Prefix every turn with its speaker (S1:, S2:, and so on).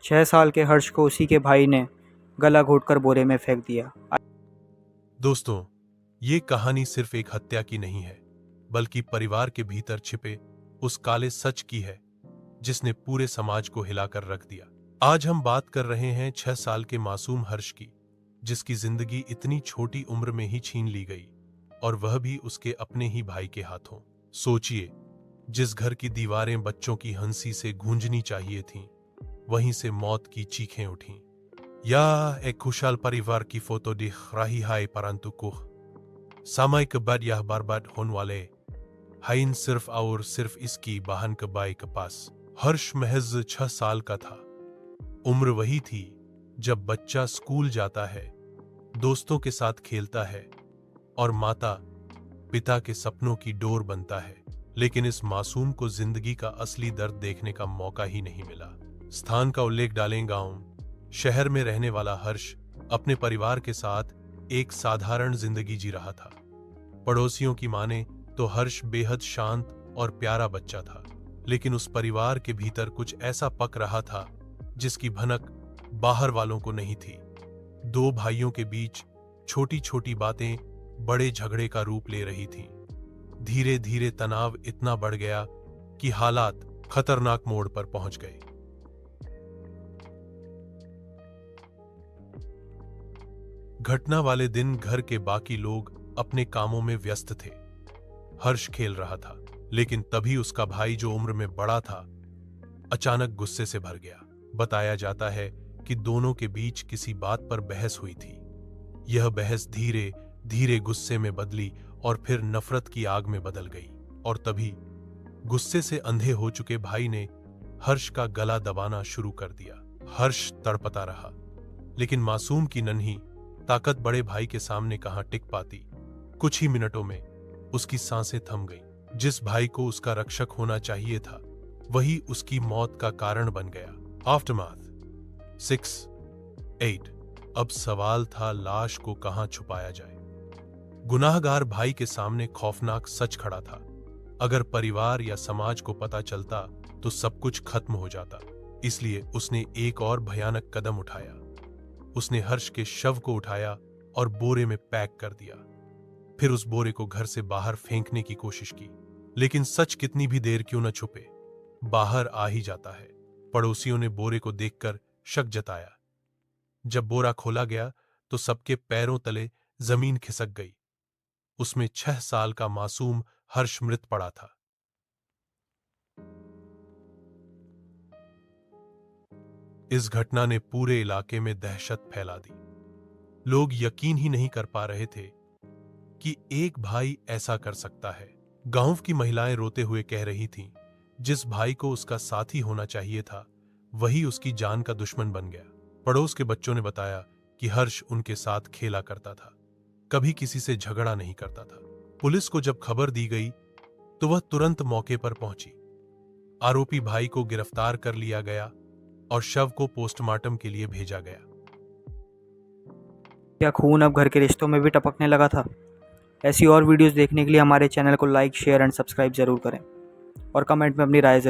S1: 6 साल के हर्ष को उसी के भाई ने गला घोंटकर बोरे में फेंक दिया।
S2: दोस्तों, ये कहानी सिर्फ एक हत्या की नहीं है, बल्कि परिवार के भीतर छिपे उस काले सच की है जिसने पूरे समाज को हिलाकर रख दिया। आज हम बात कर रहे हैं 6 साल के मासूम हर्ष की, जिसकी जिंदगी इतनी छोटी उम्र में ही छीन ली गई, और वह भी उसके अपने ही भाई के हाथों। सोचिए, जिस घर की दीवारें बच्चों की हंसी से गूंजनी चाहिए थीं, वहीं से मौत की चीखें उठीं। यह एक खुशहाल परिवार की फोटो दिख रही है, परंतु कुछ समय के बाद यह बर्बाद होने वाले है, सिर्फ और सिर्फ इसकी बहन के भाई के पास। हर्ष महज 6 साल का था। उम्र वही थी जब बच्चा स्कूल जाता है, दोस्तों के साथ खेलता है और माता पिता के सपनों की डोर बनता है। लेकिन इस मासूम को जिंदगी का असली दर्द देखने का मौका ही नहीं मिला। स्थान का उल्लेख डालें, गांव शहर में रहने वाला हर्ष अपने परिवार के साथ एक साधारण जिंदगी जी रहा था। पड़ोसियों की माने तो हर्ष बेहद शांत और प्यारा बच्चा था, लेकिन उस परिवार के भीतर कुछ ऐसा पक रहा था जिसकी भनक बाहर वालों को नहीं थी। 2 भाइयों के बीच छोटी छोटी बातें बड़े झगड़े का रूप ले रही थीं। धीरे धीरे तनाव इतना बढ़ गया कि हालात खतरनाक मोड़ पर पहुंच गए। घटना वाले दिन घर के बाकी लोग अपने कामों में व्यस्त थे। हर्ष खेल रहा था, लेकिन तभी उसका भाई, जो उम्र में बड़ा था, अचानक गुस्से से भर गया। बताया जाता है कि दोनों के बीच किसी बात पर बहस हुई थी। यह बहस धीरे धीरे गुस्से में बदली और फिर नफरत की आग में बदल गई। और तभी गुस्से से अंधे हो चुके भाई ने हर्ष का गला दबाना शुरू कर दिया। हर्ष तड़पता रहा, लेकिन मासूम की नन्ही ताकत बड़े भाई के सामने कहां टिक पाती। कुछ ही मिनटों में उसकी सांसें थम गईं। जिस भाई को उसका रक्षक होना चाहिए था, वही उसकी मौत का कारण बन गया। आफ्टरमाथ 6-8। अब सवाल था, लाश को कहां छुपाया जाए। गुनाहगार भाई के सामने खौफनाक सच खड़ा था। अगर परिवार या समाज को पता चलता तो सब कुछ खत्म हो जाता। इसलिए उसने एक और भयानक कदम उठाया। उसने हर्ष के शव को उठाया और बोरे में पैक कर दिया। फिर उस बोरे को घर से बाहर फेंकने की कोशिश की, लेकिन सच कितनी भी देर क्यों न छुपे, बाहर आ ही जाता है। पड़ोसियों ने बोरे को देखकर शक जताया। जब बोरा खोला गया तो सबके पैरों तले जमीन खिसक गई। उसमें 6 साल का मासूम हर्ष मृत पड़ा था। इस घटना ने पूरे इलाके में दहशत फैला दी। लोग यकीन ही नहीं कर पा रहे थे कि एक भाई ऐसा कर सकता है। गांव की महिलाएं रोते हुए कह रही थीं, जिस भाई को उसका साथी होना चाहिए था, वही उसकी जान का दुश्मन बन गया। पड़ोस के बच्चों ने बताया कि हर्ष उनके साथ खेला करता था, कभी किसी से झगड़ा नहीं करता था। पुलिस को जब खबर दी गई तो वह तुरंत मौके पर पहुंची। आरोपी भाई को गिरफ्तार कर लिया गया और शव को पोस्टमार्टम के लिए भेजा गया।
S1: क्या खून अब घर के रिश्तों में भी टपकने लगा था? ऐसी और वीडियोस देखने के लिए हमारे चैनल को लाइक, शेयर एंड सब्सक्राइब जरूर करें और कमेंट में अपनी राय